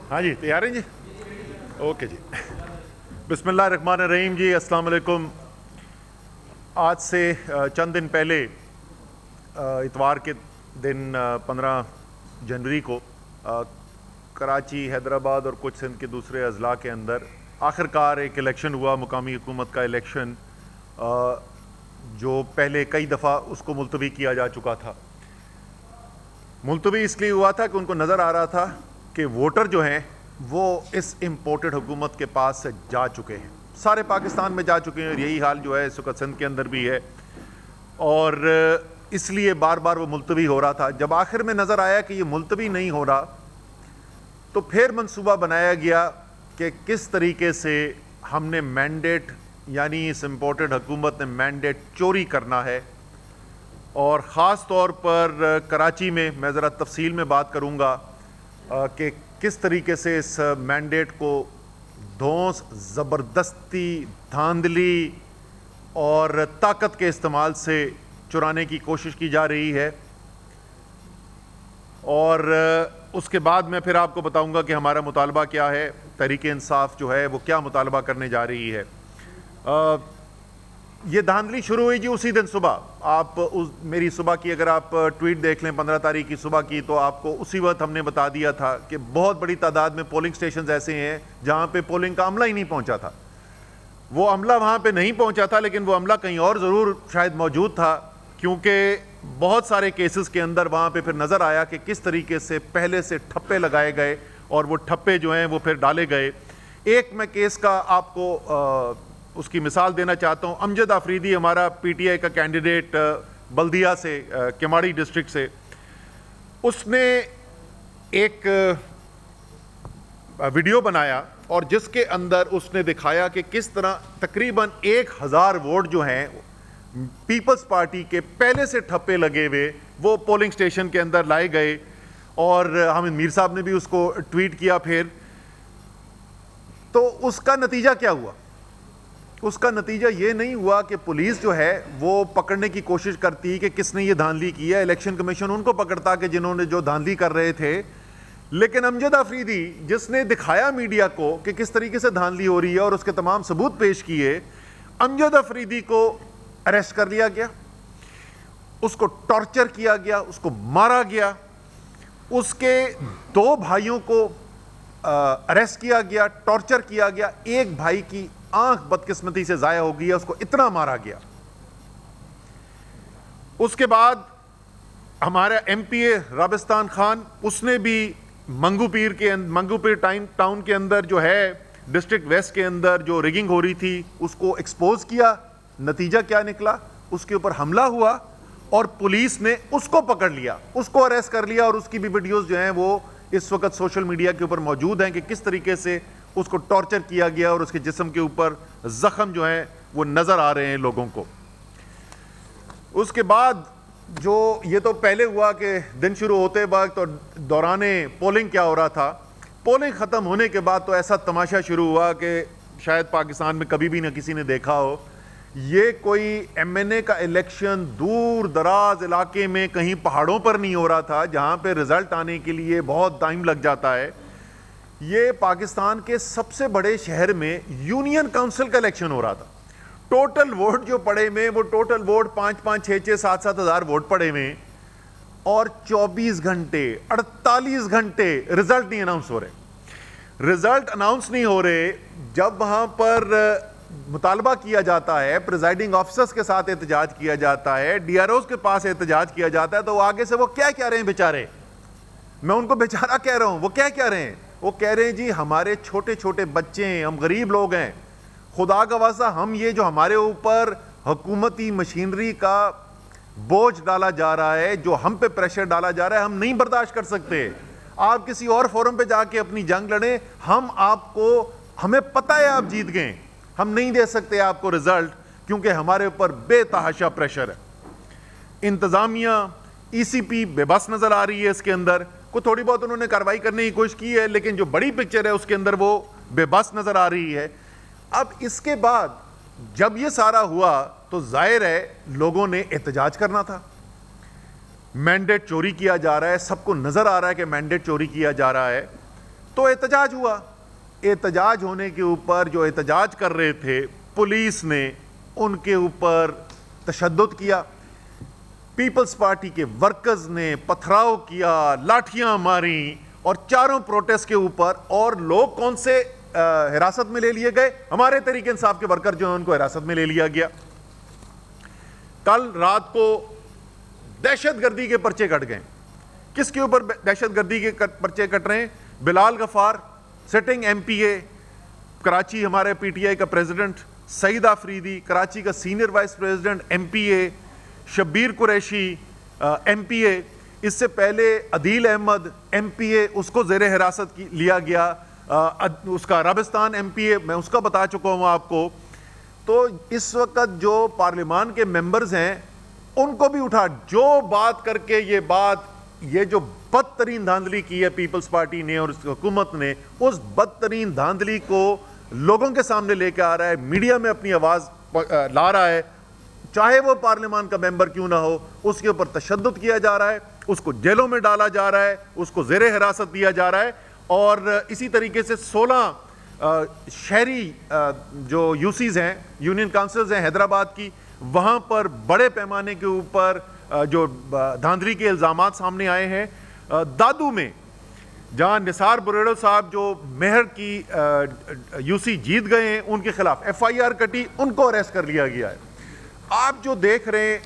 ہاں جی تیار ہیں جی؟ اوکے جی، بسم اللہ الرحمن الرحیم جی، السلام علیکم۔ آج سے چند دن پہلے اتوار کے دن 15 جنوری کو کراچی، حیدرآباد اور کچھ سندھ کے دوسرے اضلاع کے اندر آخر کار ایک الیکشن ہوا، مقامی حکومت کا الیکشن، جو پہلے کئی دفعہ اس کو ملتوی کیا جا چکا تھا۔ ملتوی اس لیے ہوا تھا کہ ان کو نظر آ رہا تھا کہ ووٹر جو ہیں وہ اس امپورٹڈ حکومت کے پاس سے جا چکے ہیں، سارے پاکستان میں جا چکے ہیں، اور یہی حال جو ہے اس وقت سندھ کے اندر بھی ہے، اور اس لیے بار بار وہ ملتوی ہو رہا تھا۔ جب آخر میں نظر آیا کہ یہ ملتوی نہیں ہو رہا تو پھر منصوبہ بنایا گیا کہ کس طریقے سے ہم نے مینڈیٹ، یعنی اس امپورٹڈ حکومت نے مینڈیٹ چوری کرنا ہے، اور خاص طور پر کراچی میں میں ذرا تفصیل میں بات کروں گا کہ کس طریقے سے اس مینڈیٹ کو دھونس، زبردستی، دھاندلی اور طاقت کے استعمال سے چرانے کی کوشش کی جا رہی ہے، اور اس کے بعد میں پھر آپ کو بتاؤں گا کہ ہمارا مطالبہ کیا ہے۔ تحریک انصاف جو ہے وہ کیا مطالبہ کرنے جا رہی ہے۔ یہ دھاندلی شروع ہوئی جی اسی دن صبح، آپ میری صبح کی اگر آپ ٹویٹ دیکھ لیں 15 تاریخ کی صبح کی، تو آپ کو اسی وقت ہم نے بتا دیا تھا کہ بہت بڑی تعداد میں پولنگ سٹیشنز ایسے ہیں جہاں پہ پولنگ کا عملہ ہی نہیں پہنچا تھا۔ وہ عملہ وہاں پہ نہیں پہنچا تھا، لیکن وہ عملہ کہیں اور ضرور شاید موجود تھا، کیونکہ بہت سارے کیسز کے اندر وہاں پہ پھر نظر آیا کہ کس طریقے سے پہلے سے ٹھپے لگائے گئے، اور وہ ٹھپے جو ہیں وہ پھر ڈالے گئے۔ ایک میں کیس کا آپ کو اس کی مثال دینا چاہتا ہوں۔ امجد آفریدی، ہمارا پی ٹی آئی کا کینڈیڈیٹ بلدیہ سے، کیماڑی ڈسٹرکٹ سے، اس نے ایک ویڈیو بنایا اور جس کے اندر اس نے دکھایا کہ کس طرح تقریباً 1000 ووٹ جو ہیں پیپلز پارٹی کے پہلے سے ٹھپے لگے ہوئے وہ پولنگ سٹیشن کے اندر لائے گئے، اور حامد میر صاحب نے بھی اس کو ٹویٹ کیا پھر۔ تو اس کا نتیجہ کیا ہوا؟ اس کا نتیجہ یہ نہیں ہوا کہ پولیس جو ہے وہ پکڑنے کی کوشش کرتی کہ کس نے یہ دھاندلی کی ہے، الیکشن کمیشن ان کو پکڑتا کہ جنہوں نے جو دھاندلی کر رہے تھے، لیکن امجد آفریدی جس نے دکھایا میڈیا کو کہ کس طریقے سے دھاندلی ہو رہی ہے اور اس کے تمام ثبوت پیش کیے، امجد آفریدی کو اریسٹ کر لیا گیا، اس کو ٹارچر کیا گیا، اس کو مارا گیا، اس کے 2 بھائیوں کو اریسٹ کیا گیا، ٹارچر کیا گیا، ایک بھائی کی آنکھ بدقسمتی سے ضائع ہو گئی، اس کو اتنا مارا گیا۔ اس کے بعد ہمارا ایم پی اے رابستان خان، اس نے بھی منگو پیر ٹاؤن کے اندر جو ہے ڈسٹرکٹ ویسٹ کے اندر جو ریگنگ ہو رہی تھی اس کو ایکسپوز کیا۔ نتیجہ کیا نکلا؟ اس کے اوپر حملہ ہوا اور پولیس نے اس کو پکڑ لیا، اس کو اریسٹ کر لیا، اور اس کی بھی ویڈیوز جو ہیں وہ اس وقت سوشل میڈیا کے اوپر موجود ہیں کہ کس طریقے سے اس کو ٹارچر کیا گیا، اور اس کے جسم کے اوپر زخم جو ہیں وہ نظر آ رہے ہیں لوگوں کو۔ اس کے بعد جو یہ تو پہلے ہوا کہ دن شروع ہوتے وقت اور دوران پولنگ کیا ہو رہا تھا، پولنگ ختم ہونے کے بعد تو ایسا تماشا شروع ہوا کہ شاید پاکستان میں کبھی بھی نہ کسی نے دیکھا ہو۔ یہ کوئی ایم این اے کا الیکشن دور دراز علاقے میں کہیں پہاڑوں پر نہیں ہو رہا تھا جہاں پہ رزلٹ آنے کے لیے بہت ٹائم لگ جاتا ہے۔ یہ پاکستان کے سب سے بڑے شہر میں یونین کاؤنسل کا الیکشن ہو رہا تھا۔ ٹوٹل ووٹ جو پڑے ہوئے وہ ٹوٹل ووٹ 5-5, 6-6, 7-7 ہزار ووٹ پڑے ہوئے، اور 24 گھنٹے 48 گھنٹے رزلٹ نہیں اناؤنس ہو رہے۔ رزلٹ اناؤنس نہیں ہو رہے جب وہاں پر مطالبہ کیا جاتا ہے، پریزائڈنگ آفیسرز کے ساتھ احتجاج کیا جاتا ہے، ڈی آر اوز کے پاس احتجاج کیا جاتا ہے، تو وہ آگے سے وہ کیا کہہ رہے ہیں بیچارے؟ میں ان کو بیچارہ کہہ رہا ہوں، وہ کیا کہہ رہے ہیں؟ وہ کہہ رہے ہیں جی ہمارے چھوٹے چھوٹے بچے ہیں، ہم غریب لوگ ہیں، خدا کا واسطہ ہم یہ جو ہمارے اوپر حکومتی مشینری کا بوجھ ڈالا جا رہا ہے، جو ہم پہ پریشر ڈالا جا رہا ہے، ہم نہیں برداشت کر سکتے۔ آپ کسی اور فورم پہ جا کے اپنی جنگ لڑیں، ہمیں پتہ ہے آپ جیت گئے، ہم نہیں دے سکتے آپ کو رزلٹ، کیونکہ ہمارے اوپر بے تحاشا پریشر ہے۔ انتظامیہ، ای سی پی بے بس نظر آ رہی ہے، اس کے اندر کو تھوڑی بہت انہوں نے کارروائی کرنے کی کوشش کی ہے، لیکن جو بڑی پکچر ہے اس کے اندر وہ بے بس نظر آ رہی ہے۔ اب اس کے بعد جب یہ سارا ہوا تو ظاہر ہے لوگوں نے احتجاج کرنا تھا۔ مینڈیٹ چوری کیا جا رہا ہے، سب کو نظر آ رہا ہے کہ مینڈیٹ چوری کیا جا رہا ہے، تو احتجاج ہوا. احتجاج ہونے کے اوپر جو احتجاج کر رہے تھے, پولیس نے ان کے اوپر تشدد کیا, پیپلز پارٹی کے ورکرز نے پتھراؤ کیا, لاٹھیاں ماری, اور چاروں پروٹیسٹ کے اوپر, اور لوگ کون سے حراست میں لے لیے گئے؟ ہمارے تحریک انصاف کے ورکر جو ہیں ان کو حراست میں لے لیا گیا. کل رات کو دہشت گردی کے پرچے کٹ گئے. کس کے اوپر دہشت گردی کے پرچے کٹ رہے ہیں؟ بلال غفار سٹنگ ایم پی اے کراچی, ہمارے پی ٹی آئی کا پریزیڈنٹ, سعید آفریدی کراچی کا senior vice president M P A, Shabbir Qureshi M P A, اس سے پہلے عدیل احمد ایم پی اے, اس کو زیر حراست لیا گیا, اس کا رابستان ایم پی اے میں اس کا بتا چکا ہوں آپ کو. تو اس وقت جو پارلیمان کے ممبرز ہیں ان کو بھی اٹھا, جو بات کر کے یہ جو بدترین دھاندلی کی ہے پیپلز پارٹی نے اور اس حکومت نے, اس بدترین دھاندلی کو لوگوں کے سامنے لے کے آ رہا ہے, میڈیا میں اپنی آواز لا رہا ہے, چاہے وہ پارلیمان کا ممبر کیوں نہ ہو, اس کے اوپر تشدد کیا جا رہا ہے, اس کو جیلوں میں ڈالا جا رہا ہے, اس کو زیر حراست دیا جا رہا ہے. اور اسی طریقے سے 16 شہری جو یو سیز ہیں, یونین کاؤنسلز ہیں حیدرآباد کی, وہاں پر بڑے پیمانے کے اوپر جو دھاندلی کے الزامات سامنے آئے ہیں. دادو میں جہاں نثار بریڑو صاحب جو میئر کی یو سی جیت گئے ہیں, ان کے خلاف ایف آئی آر کٹی, ان کو اریسٹ کر لیا گیا ہے. آپ جو دیکھ رہے ہیں,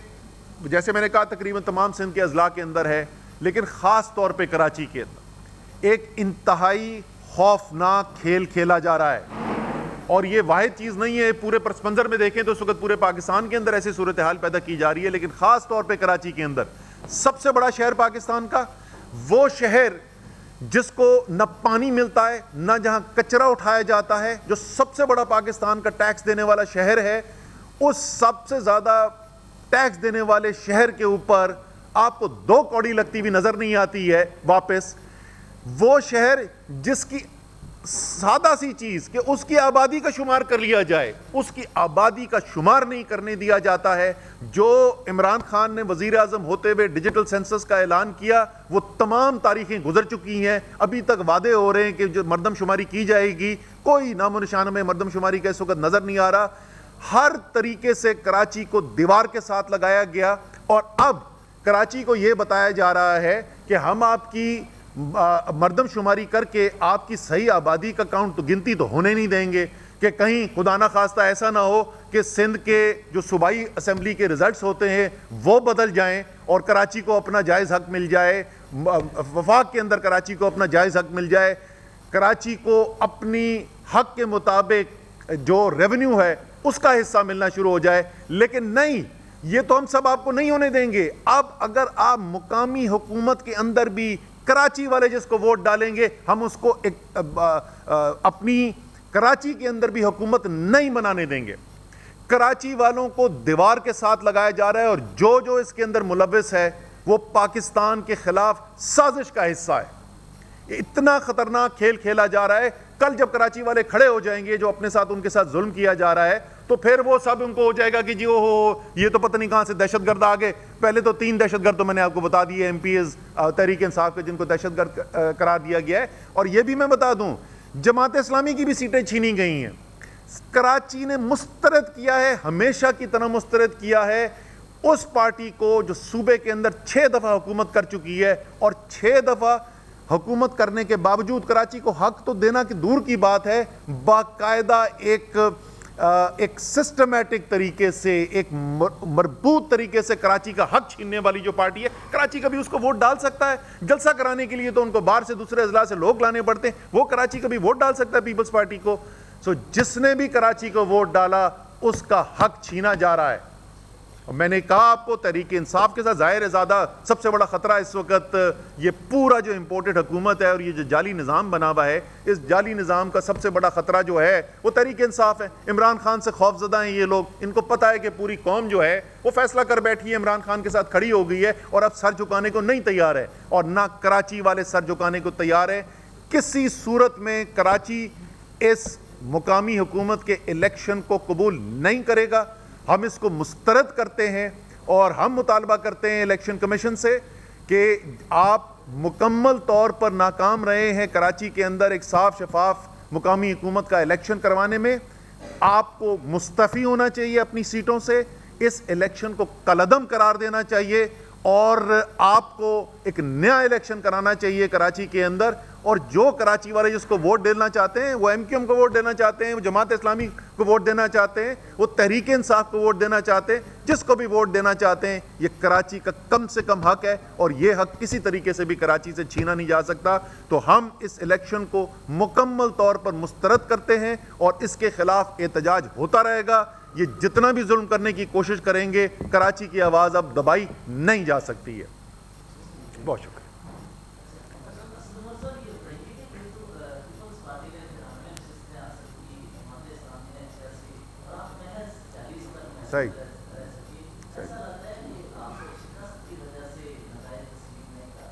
جیسے میں نے کہا تقریباً تمام سندھ کے اضلاع کے اندر ہے, لیکن خاص طور پہ کراچی کے اندر ایک انتہائی خوفناک کھیل کھیلا جا رہا ہے. اور یہ واحد چیز نہیں ہے, پورے پس منظر میں دیکھیں تو اس وقت پورے پاکستان کے اندر ایسی صورتحال پیدا کی جا رہی ہے, لیکن خاص طور پہ کراچی کے اندر, سب سے بڑا شہر پاکستان کا, وہ شہر جس کو نہ پانی ملتا ہے نہ جہاں کچرا اٹھایا جاتا ہے, جو سب سے بڑا پاکستان کا ٹیکس دینے والا شہر ہے, اس سب سے زیادہ ٹیکس دینے والے شہر کے اوپر آپ کو 2 کوڑی لگتی ہوئی نظر نہیں آتی ہے واپس. وہ شہر جس کی سادہ سی چیز کہ اس کی آبادی کا شمار کر لیا جائے, اس کی آبادی کا شمار نہیں کرنے دیا جاتا ہے. جو عمران خان نے وزیر اعظم ہوتے ہوئے ڈیجیٹل سینسس کا اعلان کیا, وہ تمام تاریخیں گزر چکی ہیں, ابھی تک وعدے ہو رہے ہیں کہ جو مردم شماری کی جائے گی, کوئی نام و نشان میں مردم شماری کا اس وقت نظر نہیں آ رہا. ہر طریقے سے کراچی کو دیوار کے ساتھ لگایا گیا, اور اب کراچی کو یہ بتایا جا رہا ہے کہ ہم آپ کی مردم شماری کر کے آپ کی صحیح آبادی کا کاؤنٹ تو گنتی تو ہونے نہیں دیں گے, کہ کہیں خدا نہ خواستہ ایسا نہ ہو کہ سندھ کے جو صوبائی اسمبلی کے رزلٹس ہوتے ہیں وہ بدل جائیں اور کراچی کو اپنا جائز حق مل جائے, وفاق کے اندر کراچی کو اپنا جائز حق مل جائے, کراچی کو اپنی حق کے مطابق جو ریونیو ہے اس کا حصہ ملنا شروع ہو جائے. لیکن نہیں, یہ تو ہم سب آپ کو نہیں ہونے دیں گے. اب اگر آپ مقامی حکومت کے اندر بھی کراچی والے جس کو ووٹ ڈالیں گے, ہم اس کو اپنی کراچی کے اندر بھی حکومت نہیں بنانے دیں گے. کراچی والوں کو دیوار کے ساتھ لگایا جا رہا ہے, اور جو اس کے اندر ملوث ہے وہ پاکستان کے خلاف سازش کا حصہ ہے. اتنا خطرناک کھیل کھیلا جا رہا ہے. کل جب کراچی والے کھڑے ہو جائیں گے, جو اپنے ساتھ ان کے ساتھ ظلم کیا جا رہا ہے, تو پھر وہ سب ان کو ہو جائے گا کہ جی یہ تو پتہ نہیں کہاں سے دہشت گرد آ گئے. پہلے تو 3 دہشت گرد تو میں نے آپ کو بتا دیے M P as Tehreek Insaf کے, جن کو دہشت گرد قرار دیا گیا ہے. اور یہ بھی میں بتا دوں, جماعت اسلامی کی بھی سیٹیں چھینی گئی ہیں. کراچی نے مسترد کیا ہے, ہمیشہ کی طرح مسترد کیا ہے اس پارٹی کو جو صوبے کے اندر 6 دفعہ حکومت کر چکی ہے, اور 6 دفعہ حکومت کرنے کے باوجود کراچی کو حق تو دینا کہ دور کی بات ہے, باقاعدہ ایک سسٹمیٹک طریقے سے, ایک مربوط طریقے سے کراچی کا حق چھیننے والی جو پارٹی ہے. کراچی کبھی اس کو ووٹ ڈال سکتا ہے, جلسہ کرانے کے لیے تو ان کو باہر سے دوسرے اضلاع سے لوگ لانے پڑتے ہیں, وہ کراچی کبھی ووٹ ڈال سکتا ہے پیپلز پارٹی کو. جس نے بھی کراچی کو ووٹ ڈالا اس کا حق چھینا جا رہا ہے. اور میں نے کہا آپ کو, تحریک انصاف کے ساتھ ظاہر زیادہ سب سے بڑا خطرہ اس وقت یہ پورا جو امپورٹڈ حکومت ہے اور یہ جو جعلی نظام بنا ہوا ہے, اس جعلی نظام کا سب سے بڑا خطرہ جو ہے وہ تحریک انصاف ہے. عمران خان سے خوف زدہ ہیں یہ لوگ, ان کو پتہ ہے کہ پوری قوم جو ہے وہ فیصلہ کر بیٹھی ہے, عمران خان کے ساتھ کھڑی ہو گئی ہے, اور اب سر جھکانے کو نہیں تیار ہے, اور نہ کراچی والے سر جھکانے کو تیار ہے. کسی صورت میں کراچی اس مقامی حکومت کے الیکشن کو قبول نہیں کرے گا. ہم اس کو مسترد کرتے ہیں, اور ہم مطالبہ کرتے ہیں الیکشن کمیشن سے کہ آپ مکمل طور پر ناکام رہے ہیں کراچی کے اندر ایک صاف شفاف مقامی حکومت کا الیکشن کروانے میں. آپ کو مستعفی ہونا چاہیے اپنی سیٹوں سے, اس الیکشن کو کالعدم قرار دینا چاہیے, اور آپ کو ایک نیا الیکشن کرانا چاہیے کراچی کے اندر. اور جو کراچی والے جس کو ووٹ دینا چاہتے ہیں, وہ ایم کیو ایم کو ووٹ دینا چاہتے ہیں, وہ جماعت اسلامی کو ووٹ دینا چاہتے ہیں, وہ تحریک انصاف کو ووٹ دینا چاہتے ہیں, جس کو بھی ووٹ دینا چاہتے ہیں, یہ کراچی کا کم سے کم حق ہے, اور یہ حق کسی طریقے سے بھی کراچی سے چھینا نہیں جا سکتا. تو ہم اس الیکشن کو مکمل طور پر مسترد کرتے ہیں, اور اس کے خلاف احتجاج ہوتا رہے گا. یہ جتنا بھی ظلم کرنے کی کوشش کریں گے, کراچی کی آواز اب دبائی نہیں جا سکتی ہے. بہت شکریہ. صحیح.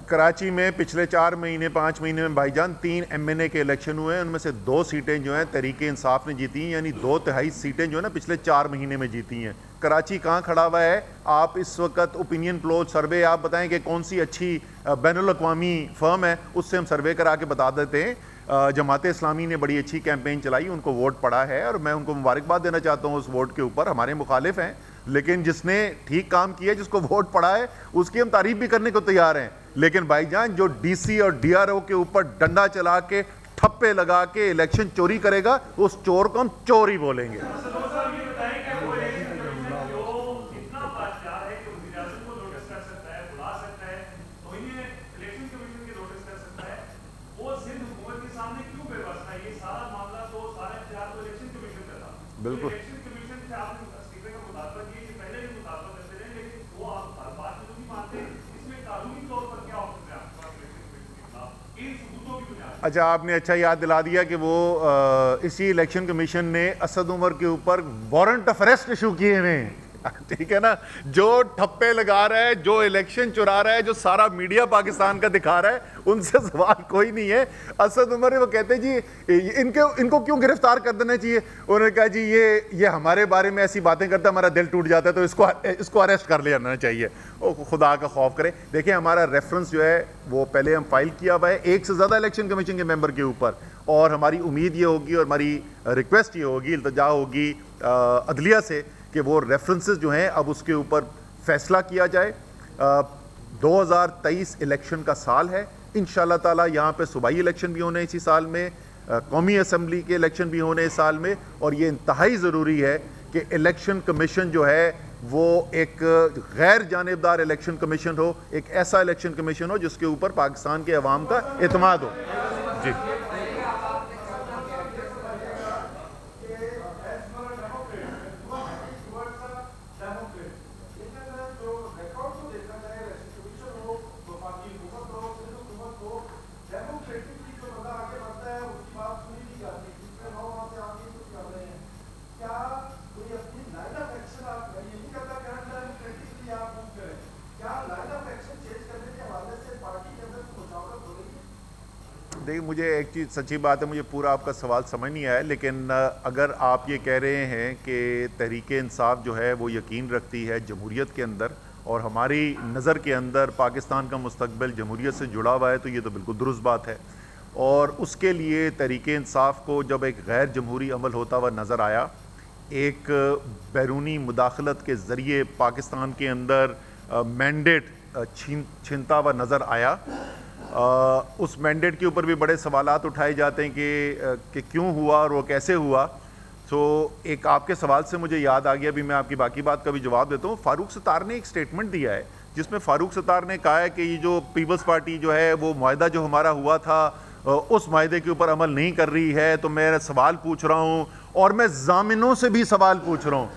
کراچی میں پچھلے 4 مہینے 5 مہینے میں بھائی جان 3 ایم این اے کے الیکشن ہوئے ہیں, ان میں سے 2 سیٹیں جو ہیں تحریک انصاف نے جیتی ہیں, یعنی 2/3 سیٹیں جو ہیں نا پچھلے 4 مہینے میں جیتی ہیں. کراچی کہاں کھڑا ہوا ہے؟ آپ اس وقت اوپینین پول سروے آپ بتائیں کہ کون سی اچھی بین الاقوامی فرم ہے, اس سے ہم سروے کرا کے بتا دیتے ہیں. جماعت اسلامی نے بڑی اچھی کیمپین چلائی, ان کو ووٹ پڑا ہے, اور میں ان کو مبارکباد دینا چاہتا ہوں اس ووٹ کے اوپر. ہمارے مخالف ہیں, لیکن جس نے ٹھیک کام کیا, جس کو ووٹ پڑا ہے, اس کی ہم تعریف بھی کرنے کو تیار ہیں. لیکن بھائی جان جو ڈی سی اور ڈی آر او کے اوپر ڈنڈا چلا کے ٹھپے لگا کے الیکشن چوری کرے گا, اس چور کو ہم چور ہی بولیں گے. بالکل اچھا, آپ نے اچھا یاد دلا دیا کہ وہ اسی الیکشن کمیشن نے اسد عمر کے اوپر وارنٹ آف اریسٹ ایشو کیے ہوئے ہیں. ٹھیک ہے نا, جو ٹھپے لگا رہا ہے, جو الیکشن چرا رہا ہے, جو سارا میڈیا پاکستان کا دکھا رہا ہے, ان سے سوال کوئی نہیں ہے. اسد عمر وہ کہتے جی ان کو کیوں گرفتار کر دینا چاہیے. انہوں نے کہا جی یہ ہمارے بارے میں ایسی باتیں کرتا ہے, ہمارا دل ٹوٹ جاتا ہے, تو اس کو اریسٹ کر لینا چاہیے. خدا کا خوف کرے. دیکھیں ہمارا ریفرنس جو ہے وہ پہلے ہم فائل کیا ہوا ہے 1 سے زیادہ الیکشن کمیشن کے ممبر کے اوپر, اور ہماری امید یہ ہوگی اور ہماری ریکویسٹ یہ ہوگی, التجا ہوگی عدلیہ سے کہ وہ ریفرنسز جو ہیں اب اس کے اوپر فیصلہ کیا جائے. 2023 الیکشن کا سال ہے انشاءاللہ تعالیٰ. یہاں پہ صوبائی الیکشن بھی ہونے اسی سال میں, قومی اسمبلی کے الیکشن بھی ہونے اس سال میں, اور یہ انتہائی ضروری ہے کہ الیکشن کمیشن جو ہے وہ ایک غیر جانبدار الیکشن کمیشن ہو, ایک ایسا الیکشن کمیشن ہو جس کے اوپر پاکستان کے عوام کا اعتماد ہو. جی دیکھیے, مجھے ایک چیز سچی بات ہے, مجھے پورا آپ کا سوال سمجھ نہیں آیا, لیکن اگر آپ یہ کہہ رہے ہیں کہ تحریک انصاف جو ہے وہ یقین رکھتی ہے جمہوریت کے اندر, اور ہماری نظر کے اندر پاکستان کا مستقبل جمہوریت سے جڑا ہوا ہے, تو یہ تو بالکل درست بات ہے. اور اس کے لیے تحریک انصاف کو جب ایک غیر جمہوری عمل ہوتا ہوا نظر آیا, ایک بیرونی مداخلت کے ذریعے پاکستان کے اندر مینڈیٹ چھینتا ہوا نظر آیا, اس مینڈیٹ کے اوپر بھی بڑے سوالات اٹھائے جاتے ہیں کہ کیوں ہوا اور وہ کیسے ہوا. تو ایک آپ کے سوال سے مجھے یاد آ گیا, ابھی میں آپ کی باقی بات کا بھی جواب دیتا ہوں. فاروق ستار نے ایک سٹیٹمنٹ دیا ہے جس میں فاروق ستار نے کہا ہے کہ یہ جو پیپلز پارٹی جو ہے وہ معاہدہ جو ہمارا ہوا تھا اس معاہدے کے اوپر عمل نہیں کر رہی ہے. تو میں سوال پوچھ رہا ہوں, اور میں ضامنوں سے بھی سوال پوچھ رہا ہوں.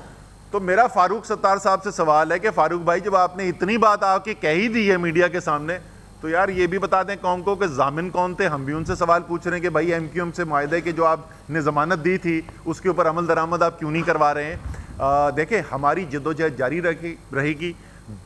تو میرا فاروق ستار صاحب سے سوال ہے کہ فاروق بھائی, جب آپ نے اتنی بات آ کے کہہ ہی دی ہے میڈیا کے سامنے, تو یار یہ بھی بتا دیں قوم کو کہ ضامن کون تھے. ہم بھی ان سے سوال پوچھ رہے ہیں کہ بھائی ایم کیو ایم سے معاہدے کے جو آپ نے ضمانت دی تھی اس کے اوپر عمل درآمد آپ کیوں نہیں کروا رہے ہیں. دیکھیں ہماری جدوجہد جاری رہے گی.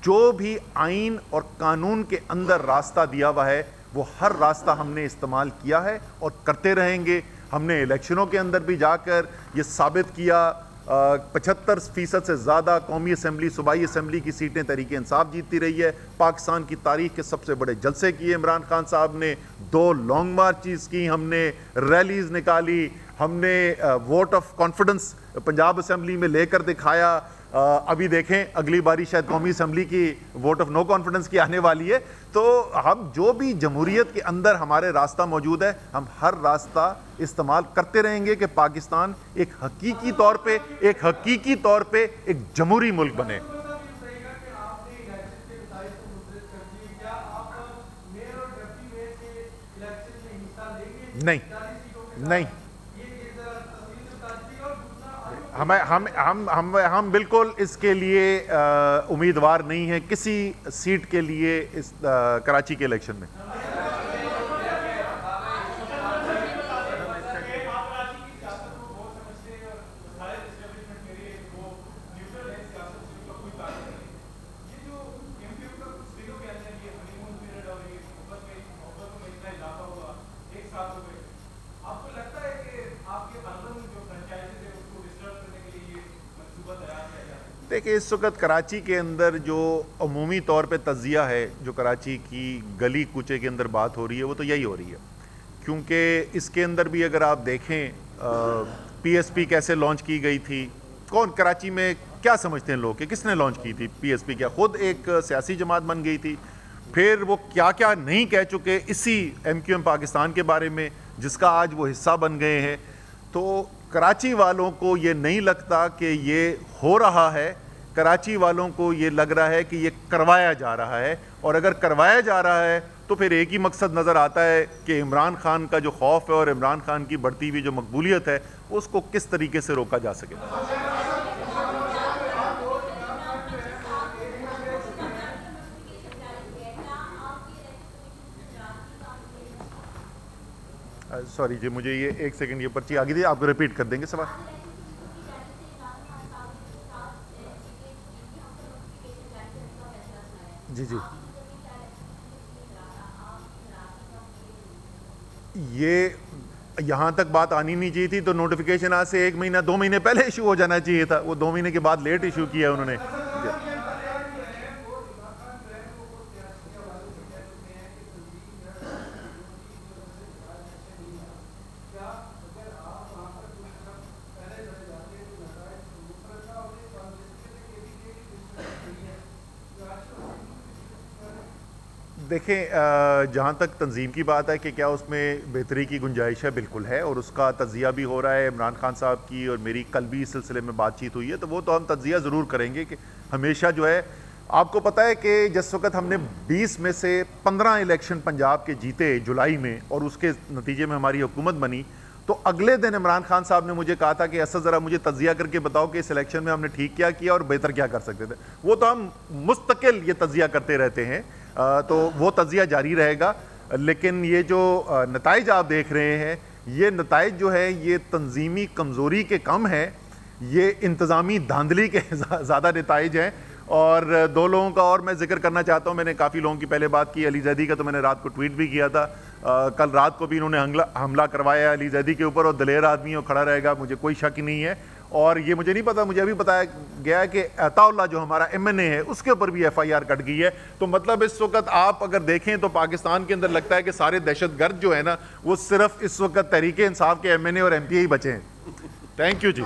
جو بھی آئین اور قانون کے اندر راستہ دیا ہوا ہے وہ ہر راستہ ہم نے استعمال کیا ہے اور کرتے رہیں گے. ہم نے الیکشنوں کے اندر بھی جا کر یہ ثابت کیا 75% سے زیادہ قومی اسمبلی صوبائی اسمبلی کی سیٹیں تحریک انصاف جیتتی رہی ہے. پاکستان کی تاریخ کے سب سے بڑے جلسے کیے عمران خان صاحب نے, 2 لانگ مارچز کی, ہم نے ریلیز نکالی, ہم نے vote of confidence Punjab assembly میں لے کر دکھایا. ابھی دیکھیں اگلی باری شاید قومی اسمبلی کی ووٹ آف نو کانفیڈنس کی آنے والی ہے. تو ہم جو بھی جمہوریت کے اندر ہمارے راستہ موجود ہے, ہم ہر راستہ استعمال کرتے رہیں گے کہ پاکستان ایک حقیقی طور پہ ایک جمہوری ملک بنے. نہیں ہم بالکل اس کے لیے امیدوار نہیں ہیں کسی سیٹ کے لیے اس کراچی کے الیکشن میں. دیکھیں اس وقت کراچی کے اندر جو عمومی طور پہ تجزیہ ہے, جو کراچی کی گلی کوچے کے اندر بات ہو رہی ہے, وہ تو یہی ہو رہی ہے. کیونکہ اس کے اندر بھی اگر آپ دیکھیں پی ایس پی کیسے لانچ کی گئی تھی, کون کراچی میں کیا سمجھتے ہیں لوگ کہ کس نے لانچ کی تھی پی ایس پی؟ کیا خود ایک سیاسی جماعت بن گئی تھی؟ پھر وہ کیا کیا نہیں کہہ چکے اسی ایم کیو ایم پاکستان کے بارے میں, جس کا آج وہ حصہ بن گئے ہیں. تو کراچی والوں کو یہ نہیں لگتا کہ یہ ہو رہا ہے, کراچی والوں کو یہ لگ رہا ہے کہ یہ کروایا جا رہا ہے. اور اگر کروایا جا رہا ہے تو پھر ایک ہی مقصد نظر آتا ہے کہ عمران خان کا جو خوف ہے اور عمران خان کی بڑھتی ہوئی جو مقبولیت ہے, اس کو کس طریقے سے روکا جا سکے. سوری جی, مجھے یہ 1 سیکنڈ یہ پرچی آگے دی, آپ کو ریپیٹ کر دیں گے سوال. جی یہ یہاں تک بات آنی نہیں چاہیے تھی, تو نوٹیفیکیشن آج سے 1 مہینہ 2 مہینے پہلے ایشو ہو جانا چاہیے تھا. وہ 2 مہینے کے بعد لیٹ ایشو کیا انہوں نے. دیکھیں جہاں تک تنظیم کی بات ہے کہ کیا اس میں بہتری کی گنجائش ہے, بالکل ہے, اور اس کا تجزیہ بھی ہو رہا ہے. عمران خان صاحب کی اور میری کل بھی اس سلسلے میں بات چیت ہوئی ہے, تو وہ تو ہم تجزیہ ضرور کریں گے. کہ ہمیشہ جو ہے, آپ کو پتہ ہے کہ جس وقت ہم نے 20 میں سے 15 الیکشن پنجاب کے جیتے جولائی میں, اور اس کے نتیجے میں ہماری حکومت بنی, تو اگلے دن عمران خان صاحب نے مجھے کہا تھا کہ اسد ذرا مجھے تجزیہ کر کے بتاؤ کہ اس الیکشن میں ہم نے ٹھیک کیا کیا اور بہتر کیا کر سکتے تھے. وہ تو ہم مستقل یہ تجزیہ کرتے رہتے ہیں, تو وہ تجزیہ جاری رہے گا. لیکن یہ جو نتائج آپ دیکھ رہے ہیں, یہ نتائج جو ہے یہ تنظیمی کمزوری کے کم ہے, یہ انتظامی دھاندلی کے زیادہ نتائج ہیں. اور 2 لوگوں کا اور میں ذکر کرنا چاہتا ہوں. میں نے کافی لوگوں کی پہلے بات کی, علی زیدی کا تو میں نے رات کو ٹویٹ بھی کیا تھا. کل رات کو بھی انہوں نے حملہ کروایا علی زیدی کے اوپر, اور دلیر آدمی وہ کھڑا رہے گا, مجھے کوئی شک نہیں ہے. اور یہ مجھے نہیں پتا, مجھے ابھی بتایا گیا ہے کہ عطا اللہ جو ہمارا ایم این اے ہے, اس کے اوپر بھی ایف آئی آر کٹ گئی ہے. تو مطلب اس وقت آپ اگر دیکھیں تو پاکستان کے اندر لگتا ہے کہ سارے دہشت گرد جو ہے نا, وہ صرف اس وقت تحریک انصاف کے ایم این اے اور ایم پی اے ہی بچے ہیں. Thank you G.